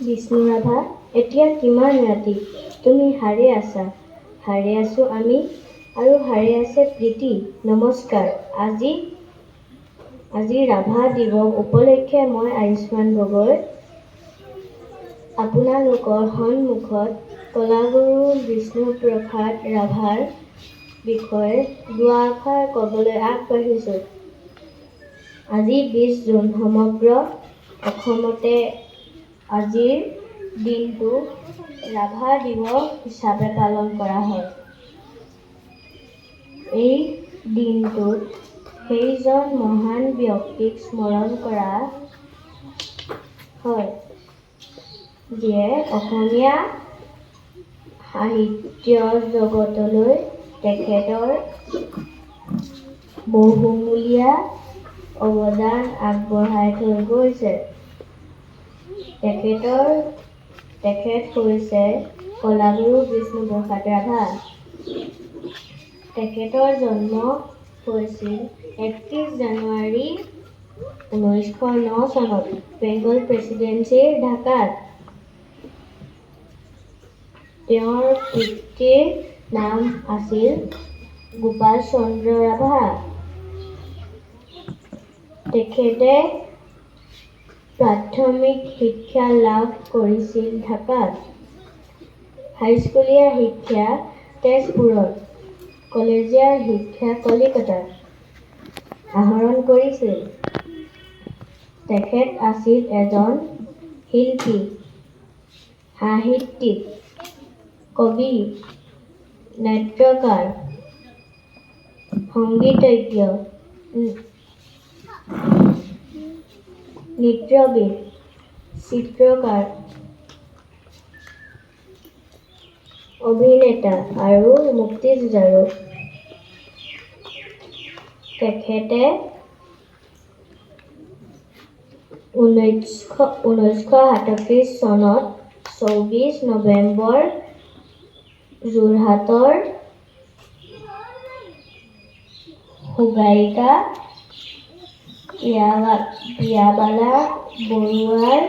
বিষ্ণু ৰাভা, এতিয়া কিমান ৰাতি? তুমি হাৰে আছা, হাৰে আছো আমি, আৰু হাৰে আছে প্ৰীতি। নমস্কাৰ। আজি ৰাভা দিৱস উপলক্ষে মই আয়ুষ্মান গগৈ আপোনালোকৰ সন্মুখত কলাগুৰু বিষ্ণুপ্ৰসাদ ৰাভাৰ বিষয়ে দুআষাৰ ক'বলৈ আগবাঢ়িছোঁ। আজি 20 জুন। সমগ্ৰ অসমতে আজিৰ দিনটো ৰাভা দিৱস হিচাপে পালন কৰা হয়। এই দিনটোত সেইজন মহান ব্যক্তিক স্মৰণ কৰা হয়, যিয়ে অসমীয়া সাহিত্য জগতলৈ তেখেতৰ বহুমূলীয়া অৱদান আগবঢ়াই থৈ গৈছে। তেখেত হৈছে কলাগুৰু বিষ্ণুপ্ৰসাদ ৰাভা। তেখেতৰ জন্ম হৈছিল 31 জানুৱাৰী 1909 চনত বেংগল প্ৰেচিডেন্সিৰ ঢাকাত। তেওঁৰ পিতৃৰ নাম আছিল গোপাল চন্দ্ৰ ৰাভা। তেখেতে প্ৰাথমিক শিক্ষা লাভ কৰিছিল ঢাকাত, হাইস্কুলীয়া শিক্ষা তেজপুৰত, কলেজীয়া শিক্ষা কলিকতাত আহৰণ কৰিছিল। তেখেত আছিল এজন শিল্পী, সাহিত্যিক, কবি, নাট্যকাৰ, সংগীতজ্ঞ, নৃত্যবিদ, চিত্ৰকাৰ, অভিনেতা আৰু মুক্তিযুঁজাৰু। তেখেতে 1937 চনত 24 নৱেম্বৰ যোৰহাটৰ সুগাৰিকা পিয়াবালা বৰুৱাৰ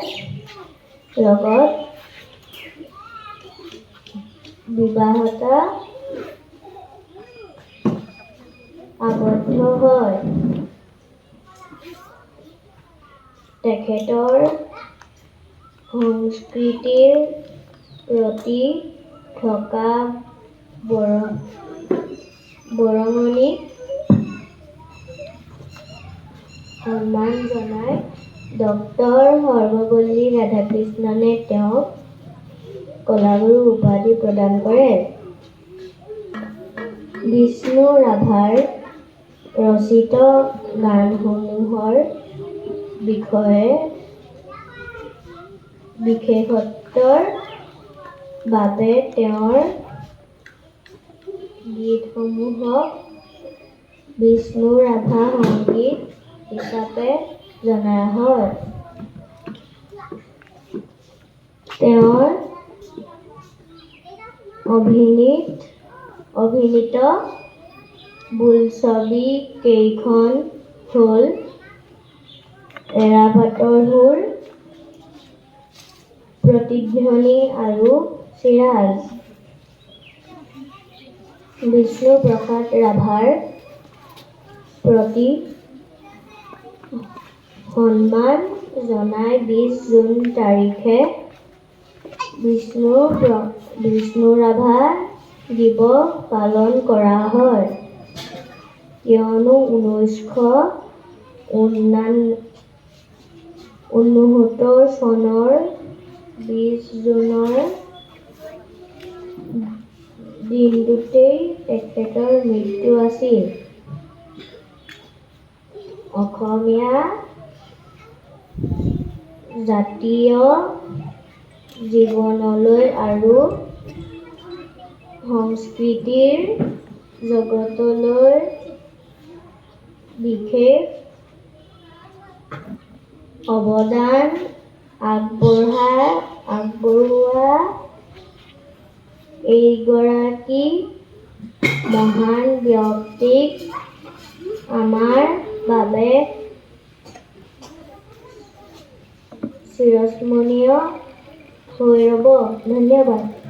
লগত বিবাহত আবদ্ধ হয়। তেখেতৰ সংস্কৃতিৰ প্ৰতি থকা বৰঙণিক সন্মান জনাই ডক্টৰ সৰ্বপল্লী ৰাধাকৃষ্ণনে তেওঁক কলাগুৰু উপাধি প্ৰদান কৰে। বিষ্ণু ৰাভাৰ ৰচিত গানসমূহৰ বিষয়ে বিশেষত্বৰ বাবে তেওঁৰ গীতসমূহক বিষ্ণু ৰাভা সংগীত হিচাপে জনা হয়। তেওঁৰ অভিনীত বোলছবি কেইখন হ'ল এৰাপাতৰ সুৰ, প্ৰতিধ্বনি আৰু চিৰাজ। বিষ্ণুপ্ৰসাদ ৰাভাৰ প্ৰতি সন্মান জনাই 20 জুন তাৰিখে বিষ্ণু ৰাভা দিৱস পালন কৰা হয়। কিয়নো 1969 চনৰ 20 জুনৰ দিনটোতেই তেখেতৰ মৃত্যু আছিল। অসমীয়া জাতীয় জীৱনলৈ আৰু সংস্কৃতিৰ জগতলৈ বিশেষ অৱদান আগবঢ়োৱা এইগৰাকী মহান ব্যক্তিক আমাৰ বাবে চিৰস্মৰণীয় হৈ ৰ'ব, ধন্যবাদ।